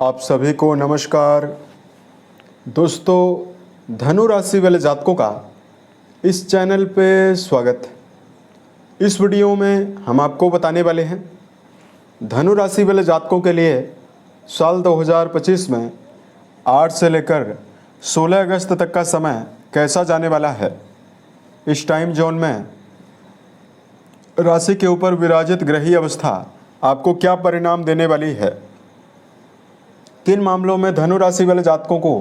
आप सभी को नमस्कार। दोस्तों, धनु राशि वाले जातकों का इस चैनल पे स्वागत है। इस वीडियो में हम आपको बताने वाले हैं धनु राशि वाले जातकों के लिए साल 2025 में 8 से लेकर 16 अगस्त तक का समय कैसा जाने वाला है। इस टाइम जोन में राशि के ऊपर विराजित ग्रही अवस्था आपको क्या परिणाम देने वाली है, किन मामलों में धनु राशि वाले जातकों को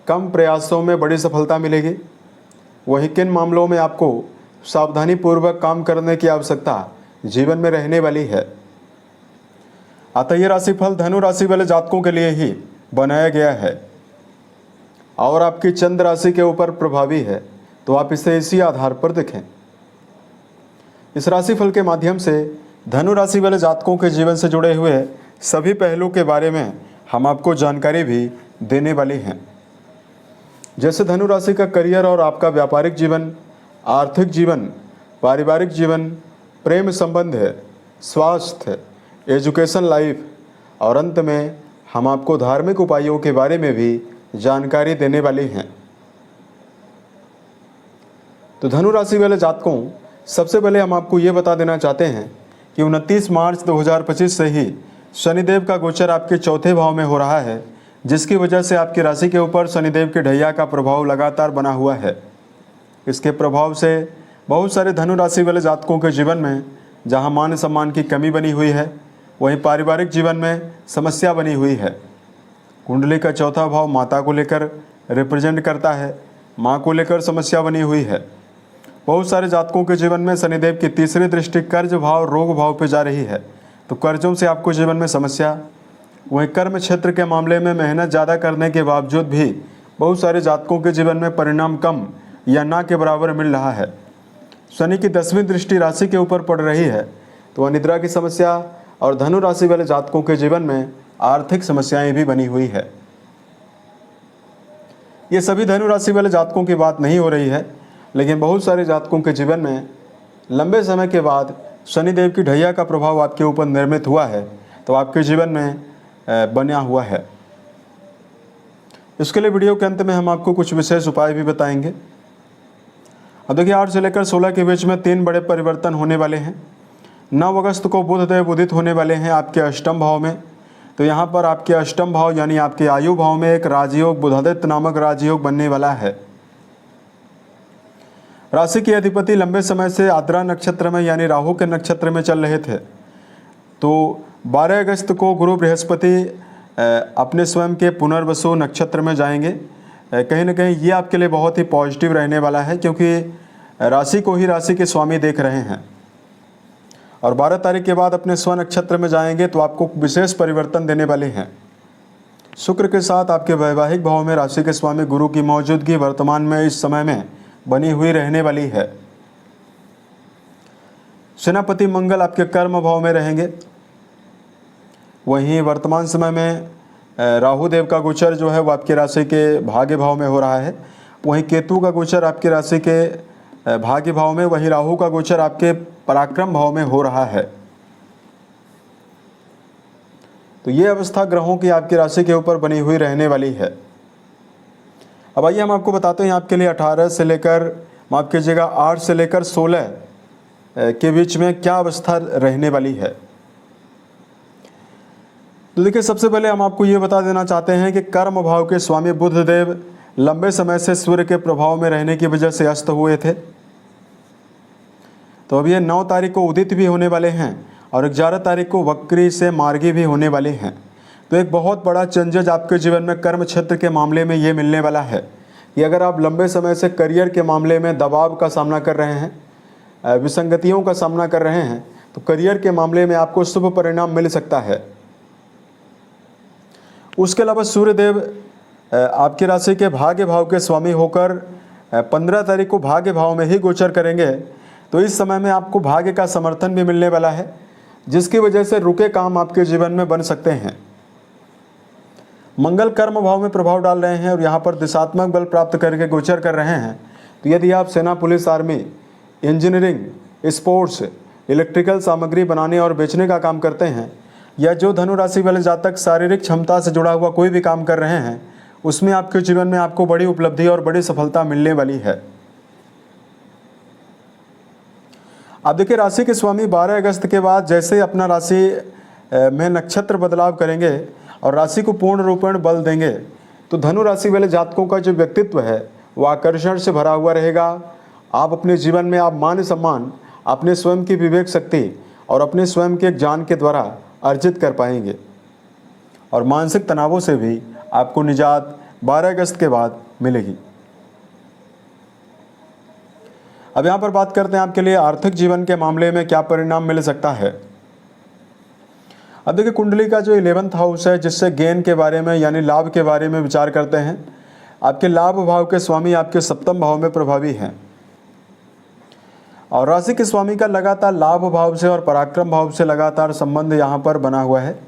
कम प्रयासों में बड़ी सफलता मिलेगी, वहीं किन मामलों में आपको सावधानी पूर्वक काम करने की आवश्यकता जीवन में रहने वाली है। अतः यह राशिफल धनु राशि वाले जातकों के लिए ही बनाया गया है और आपकी चंद्र राशि के ऊपर प्रभावी है, तो आप इसे इसी आधार पर देखें। इस राशिफल के माध्यम से धनु राशि वाले जातकों के जीवन से जुड़े हुए सभी पहलू के बारे में हम आपको जानकारी भी देने वाले हैं। जैसे धनु राशि का करियर और आपका व्यापारिक जीवन, आर्थिक जीवन, पारिवारिक जीवन, प्रेम संबंध है, स्वास्थ्य, एजुकेशन लाइफ और अंत में हम आपको धार्मिक उपायों के बारे में भी जानकारी देने वाले हैं। तो धनु राशि वाले जातकों, सबसे पहले हम आपको ये बता देना चाहते हैं कि 29 मार्च 2025 से ही शनिदेव का गोचर आपके चौथे भाव में हो रहा है, जिसकी वजह से आपकी राशि के ऊपर शनिदेव के ढैया का प्रभाव लगातार बना हुआ है। इसके प्रभाव से बहुत सारे धनु राशि वाले जातकों के जीवन में जहां मान सम्मान की कमी बनी हुई है, वहीं पारिवारिक जीवन में समस्या बनी हुई है। कुंडली का चौथा भाव माता को लेकर रिप्रेजेंट करता है, माँ को लेकर समस्या बनी हुई है। बहुत सारे जातकों के जीवन में शनिदेव की तीसरी दृष्टि कर्ज भाव, रोग भाव पर जा रही है, तो कर्जों से आपको जीवन में समस्या। वहीं कर्म क्षेत्र के मामले में मेहनत ज़्यादा करने के बावजूद भी बहुत सारे जातकों के जीवन में परिणाम कम या ना के बराबर मिल रहा है। शनि की 10वीं दृष्टि राशि के ऊपर पड़ रही है, तो अनिद्रा की समस्या और धनु राशि वाले जातकों के जीवन में आर्थिक समस्याएं भी बनी हुई है। ये सभी धनु राशि वाले जातकों की बात नहीं हो रही है, लेकिन बहुत सारे जातकों के जीवन में लंबे समय के बाद शनिदेव की ढैया का प्रभाव आपके ऊपर निर्मित हुआ है, तो आपके जीवन में बना हुआ है। इसके लिए वीडियो के अंत में हम आपको कुछ विशेष उपाय भी बताएंगे। अब देखिए, 8 से लेकर 16 के बीच में 3 बड़े परिवर्तन होने वाले हैं। 9 अगस्त को बुधदेव उदित होने वाले हैं आपके अष्टम भाव में, तो यहाँ पर आपके अष्टम भाव यानी आपके आयु भाव में एक राजयोग, बुधादित्य नामक राजयोग बनने वाला है। राशि के अधिपति लंबे समय से आद्रा नक्षत्र में यानी राहु के नक्षत्र में चल रहे थे, तो 12 अगस्त को गुरु बृहस्पति अपने स्वयं के पुनर्वसु नक्षत्र में जाएंगे। कहीं ना कहीं ये आपके लिए बहुत ही पॉजिटिव रहने वाला है, क्योंकि राशि को ही राशि के स्वामी देख रहे हैं और 12 तारीख के बाद अपने स्व नक्षत्र में जाएंगे, तो आपको विशेष परिवर्तन देने वाले हैं। शुक्र के साथ आपके वैवाहिक भाव में राशि के स्वामी गुरु की मौजूदगी वर्तमान में इस समय में बनी हुई रहने वाली है। सेनापति मंगल आपके कर्म भाव में रहेंगे। वहीं वर्तमान समय में राहु देव का गोचर जो है वो आपकी राशि के भाग्य भाव में हो रहा है। वहीं केतु का गोचर आपकी राशि के भाग्य भाव में, वहीं राहु का गोचर आपके पराक्रम भाव में हो रहा है। तो ये अवस्था ग्रहों की आपकी राशि के ऊपर बनी हुई रहने वाली है। अब आइए हम आपको बताते हैं आपके लिए 18 से लेकर, माफ कीजिएगा, 8 से लेकर 16 के बीच में क्या अवस्था रहने वाली है। तो देखिए, सबसे पहले हम आपको ये बता देना चाहते हैं कि कर्म भाव के स्वामी बुधदेव लंबे समय से सूर्य के प्रभाव में रहने की वजह से अस्त हुए थे, तो अब ये 9 तारीख को उदित भी होने वाले हैं और 11 तारीख को वक्री से मार्गी भी होने वाले हैं। तो एक बहुत बड़ा चेंजेज आपके जीवन में कर्म क्षेत्र के मामले में ये मिलने वाला है कि अगर आप लंबे समय से करियर के मामले में दबाव का सामना कर रहे हैं, विसंगतियों का सामना कर रहे हैं, तो करियर के मामले में आपको शुभ परिणाम मिल सकता है। उसके अलावा सूर्यदेव आपकी राशि के भाग्य भाव के स्वामी होकर 15 तारीख को भाग्य भाव में ही गोचर करेंगे, तो इस समय में आपको भाग्य का समर्थन भी मिलने वाला है, जिसकी वजह से रुके काम आपके जीवन में बन सकते हैं। मंगल कर्म भाव में प्रभाव डाल रहे हैं और यहाँ पर दिशात्मक बल प्राप्त करके गोचर कर रहे हैं, तो यदि आप सेना, police, army, engineering, sports, electrical सामग्री बनाने और बेचने का काम करते हैं, या जो धनु राशि वाले जातक शारीरिक क्षमता से जुड़ा हुआ कोई भी काम कर रहे हैं उसमें आपके जीवन में आपको बड़ी उपलब्धि और बड़ी सफलता मिलने वाली है। अब देखिए, राशि के स्वामी 12 अगस्त के बाद जैसे अपना राशि में नक्षत्र बदलाव करेंगे और राशि को पूर्ण रूपेण बल देंगे तो धनु राशि वाले जातकों का जो व्यक्तित्व है वह आकर्षण से भरा हुआ रहेगा। आप अपने जीवन में आप मान सम्मान अपने स्वयं की विवेक शक्ति और अपने स्वयं के ज्ञान के द्वारा अर्जित कर पाएंगे और मानसिक तनावों से भी आपको निजात 12 अगस्त के बाद मिलेगी। अब यहाँ पर बात करते हैं आपके लिए आर्थिक जीवन के मामले में क्या परिणाम मिल सकता है। अब देखिए, कुंडली का जो 11th हाउस है जिससे गेन के बारे में यानी लाभ के बारे में विचार करते हैं, आपके लाभ भाव के स्वामी आपके 7वें भाव में प्रभावी हैं और राशि के स्वामी का लगातार लाभ भाव से और पराक्रम भाव से लगातार संबंध यहाँ पर बना हुआ है।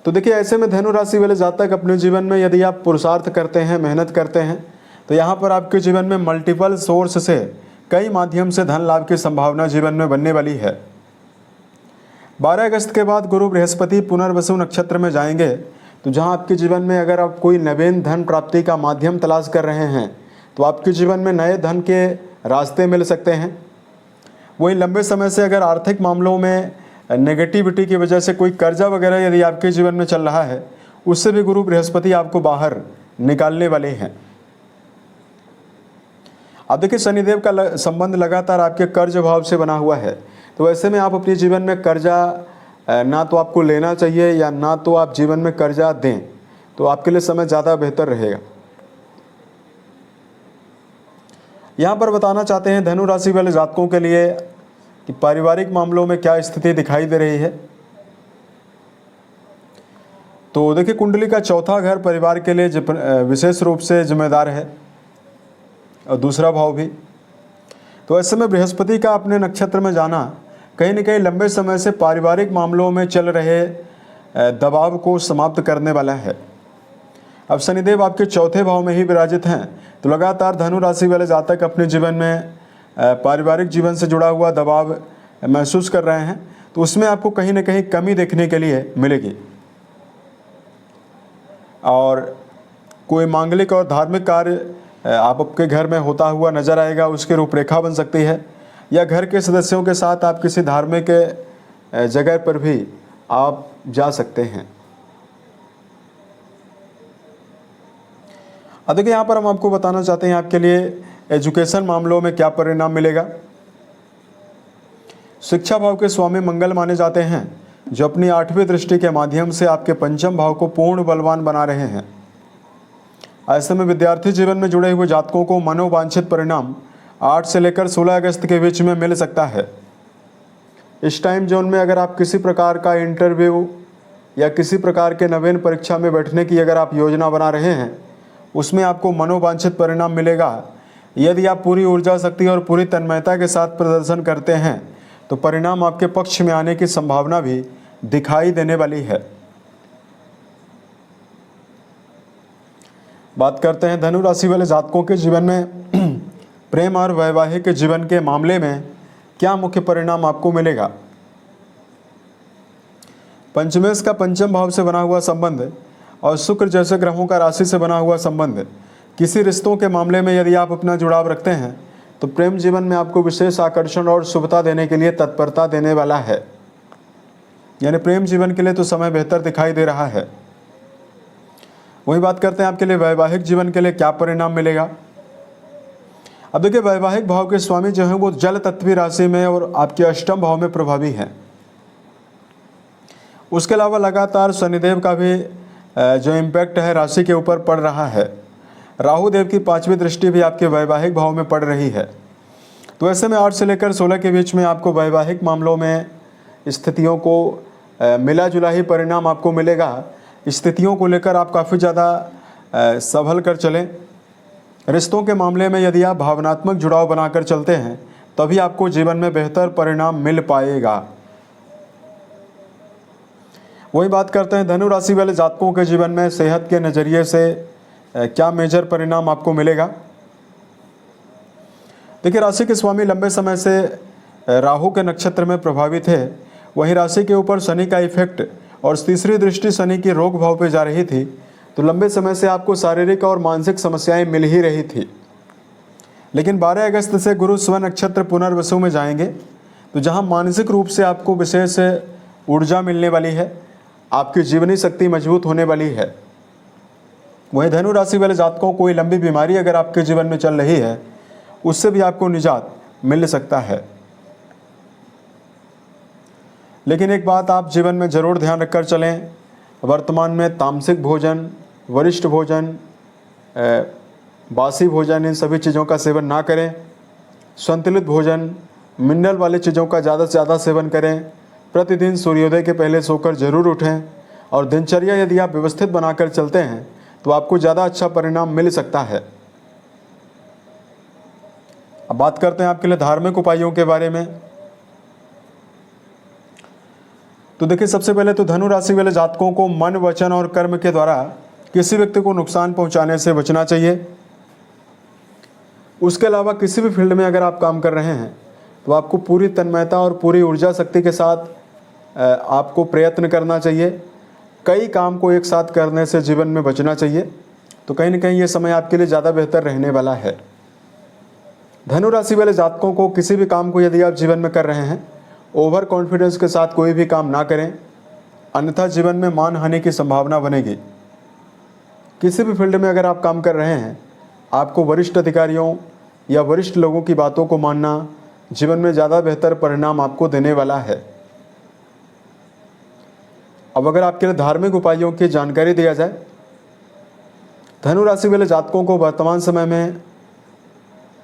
तो देखिए, ऐसे में धनु राशि वाले जातक अपने जीवन में यदि आप पुरुषार्थ करते हैं, मेहनत करते हैं तो यहाँ पर आपके जीवन में मल्टीपल सोर्स से कई माध्यम से धन लाभ की संभावना जीवन में बनने वाली है। 12 अगस्त के बाद गुरु बृहस्पति पुनर्वसु नक्षत्र में जाएंगे तो जहाँ आपके जीवन में अगर आप कोई नवीन धन प्राप्ति का माध्यम तलाश कर रहे हैं तो आपके जीवन में नए धन के रास्ते मिल सकते हैं। वहीं लंबे समय से अगर आर्थिक मामलों में नेगेटिविटी की वजह से कोई कर्जा वगैरह यदि आपके जीवन में चल रहा है उससे भी गुरु बृहस्पति आपको बाहर निकालने वाले हैं। अब देखिए, शनिदेव का संबंध लगातार आपके कर्ज भाव से बना हुआ है तो ऐसे में आप अपने जीवन में कर्जा ना तो आपको लेना चाहिए या ना तो आप जीवन में कर्जा दें, तो आपके लिए समय ज़्यादा बेहतर रहेगा। यहाँ पर बताना चाहते हैं धनु राशि वाले जातकों के लिए कि पारिवारिक मामलों में क्या स्थिति दिखाई दे रही है। तो देखिए, कुंडली का 4था घर परिवार के लिए विशेष रूप से जिम्मेदार है और दूसरा भाव भी। तो ऐसे में बृहस्पति का अपने नक्षत्र में जाना कहीं न कहीं लंबे समय से पारिवारिक मामलों में चल रहे दबाव को समाप्त करने वाला है। अब शनिदेव आपके 4थे भाव में ही विराजित हैं तो लगातार धनु राशि वाले जातक अपने जीवन में पारिवारिक जीवन से जुड़ा हुआ दबाव महसूस कर रहे हैं तो उसमें आपको कहीं न कहीं कमी देखने के लिए मिलेगी और कोई मांगलिक और धार्मिक कार्य आपके घर में होता हुआ नजर आएगा, उसकी रूपरेखा बन सकती है या घर के सदस्यों के साथ आप किसी धार्मिक जगह पर भी आप जा सकते हैं। अब देखिए, यहाँ पर हम आपको बताना चाहते हैं आपके लिए एजुकेशन मामलों में क्या परिणाम मिलेगा। शिक्षा भाव के स्वामी मंगल माने जाते हैं जो अपनी 8वीं दृष्टि के माध्यम से आपके 5म भाव को पूर्ण बलवान बना रहे हैं। ऐसे में विद्यार्थी जीवन में जुड़े हुए जातकों को मनोवांछित परिणाम 8 से लेकर 16 अगस्त के बीच में मिल सकता है। इस टाइम जोन में अगर आप किसी प्रकार का इंटरव्यू या किसी प्रकार के नवीन परीक्षा में बैठने की अगर आप योजना बना रहे हैं उसमें आपको मनोवांछित परिणाम मिलेगा। यदि आप पूरी ऊर्जा शक्ति और पूरी तन्मयता के साथ प्रदर्शन करते हैं तो परिणाम आपके पक्ष में आने की संभावना भी दिखाई देने वाली है। बात करते हैं धनु राशि वाले जातकों के जीवन में प्रेम और वैवाहिक जीवन के मामले में क्या मुख्य परिणाम आपको मिलेगा। पंचमेश का 5म भाव से बना हुआ संबंध और शुक्र जैसे ग्रहों का राशि से बना हुआ संबंध किसी रिश्तों के मामले में यदि आप अपना जुड़ाव रखते हैं तो प्रेम जीवन में आपको विशेष आकर्षण और शुभता देने के लिए तत्परता देने वाला है। यानी प्रेम जीवन के लिए तो समय बेहतर दिखाई दे रहा है। वही बात करते हैं आपके लिए वैवाहिक जीवन के लिए क्या परिणाम मिलेगा। अब देखिए, वैवाहिक भाव के स्वामी जो हैं वो जल तत्वी राशि में और आपके 8म भाव में प्रभावी हैं। उसके अलावा लगातार शनिदेव का भी जो इम्पैक्ट है राशि के ऊपर पड़ रहा है। राहु देव की 5वीं दृष्टि भी आपके वैवाहिक भाव में पड़ रही है। तो ऐसे में 8 से लेकर 16 के बीच में आपको वैवाहिक मामलों में स्थितियों को मिला जुला ही परिणाम आपको मिलेगा। स्थितियों को लेकर आप काफ़ी ज़्यादा संभल कर चलें। रिश्तों के मामले में यदि आप भावनात्मक जुड़ाव बनाकर चलते हैं तभी आपको जीवन में बेहतर परिणाम मिल पाएगा। वही बात करते हैं धनु राशि वाले जातकों के जीवन में सेहत के नज़रिए से क्या मेजर परिणाम आपको मिलेगा। देखिए, राशि के स्वामी लंबे समय से राहु के नक्षत्र में प्रभावित है। वहीं राशि के ऊपर शनि का इफेक्ट और तीसरी दृष्टि शनि की रोग भाव पे जा रही थी, तो लंबे समय से आपको शारीरिक और मानसिक समस्याएं मिल ही रही थी। लेकिन 12 अगस्त से गुरु स्व नक्षत्र पुनर्वसु में जाएंगे, तो जहां मानसिक रूप से आपको विशेष ऊर्जा मिलने वाली है, आपकी जीवनी शक्ति मजबूत होने वाली है। वहीं धनु राशि वाले जातकों को कोई लंबी बीमारी अगर आपके जीवन में चल रही है, उससे भी आपको निजात मिल सकता है। लेकिन एक बात आप जीवन में ज़रूर ध्यान रखकर चलें, वर्तमान में तामसिक भोजन, वरिष्ठ भोजन, बासी भोजन, इन सभी चीज़ों का सेवन ना करें। संतुलित भोजन, मिनरल वाली चीज़ों का ज़्यादा से ज़्यादा सेवन करें। प्रतिदिन सूर्योदय के पहले सोकर जरूर उठें और दिनचर्या यदि आप व्यवस्थित बनाकर चलते हैं तो आपको ज़्यादा अच्छा परिणाम मिल सकता है। अब बात करते हैं आपके लिए धार्मिक उपायों के बारे में। तो देखिए, सबसे पहले तो धनु राशि वाले जातकों को मन, वचन और कर्म के द्वारा किसी व्यक्ति को नुकसान पहुंचाने से बचना चाहिए। उसके अलावा किसी भी फील्ड में अगर आप काम कर रहे हैं तो आपको पूरी तन्मयता और पूरी ऊर्जा शक्ति के साथ आपको प्रयत्न करना चाहिए। कई काम को एक साथ करने से जीवन में बचना चाहिए, तो कहीं ना कहीं ये समय आपके लिए ज़्यादा बेहतर रहने वाला है। धनु राशि वाले जातकों को किसी भी काम को यदि आप जीवन में कर रहे हैं, ओवर कॉन्फिडेंस के साथ कोई भी काम ना करें, अन्यथा जीवन में मान हानि की संभावना बनेगी। किसी भी फील्ड में अगर आप काम कर रहे हैं, आपको वरिष्ठ अधिकारियों या वरिष्ठ लोगों की बातों को मानना जीवन में ज़्यादा बेहतर परिणाम आपको देने वाला है। अब अगर आपके लिए धार्मिक उपायों की जानकारी दिया जाए, धनु राशि वाले जातकों को वर्तमान समय में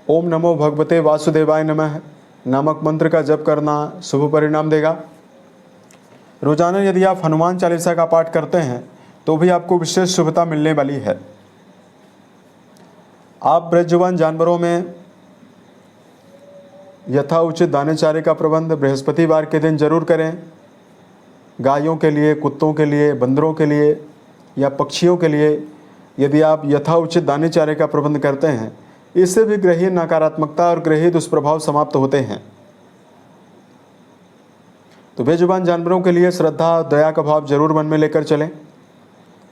ओम नमो भगवते वासुदेवाय नमः नामक मंत्र का जप करना शुभ परिणाम देगा। रोजाना यदि आप हनुमान चालीसा का पाठ करते हैं तो भी आपको विशेष शुभता मिलने वाली है। आप ब्रजवान जानवरों में यथा उचित दाने चारे का प्रबंध बृहस्पतिवार के दिन जरूर करें। गायों के लिए, कुत्तों के लिए, बंदरों के लिए या पक्षियों के लिए यदि आप यथा उचित दाने चारे का प्रबंध करते हैं, इससे भी ग्रहीय नकारात्मकता और ग्रहीय दुष्प्रभाव समाप्त होते हैं। तो बेजुबान जानवरों के लिए श्रद्धा और दया का भाव जरूर मन में लेकर चलें,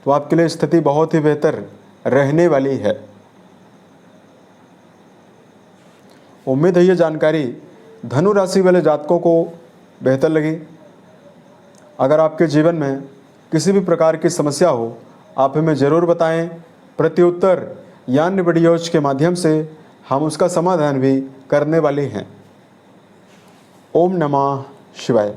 तो आपके लिए स्थिति बहुत ही बेहतर रहने वाली है। उम्मीद है ये जानकारी धनु राशि वाले जातकों को बेहतर लगी। अगर आपके जीवन में किसी भी प्रकार की समस्या हो, आप हमें ज़रूर बताएं। प्रत्युत्तर या अन्य वीडियोज के माध्यम से हम उसका समाधान भी करने वाले हैं। ओम नमः शिवाय।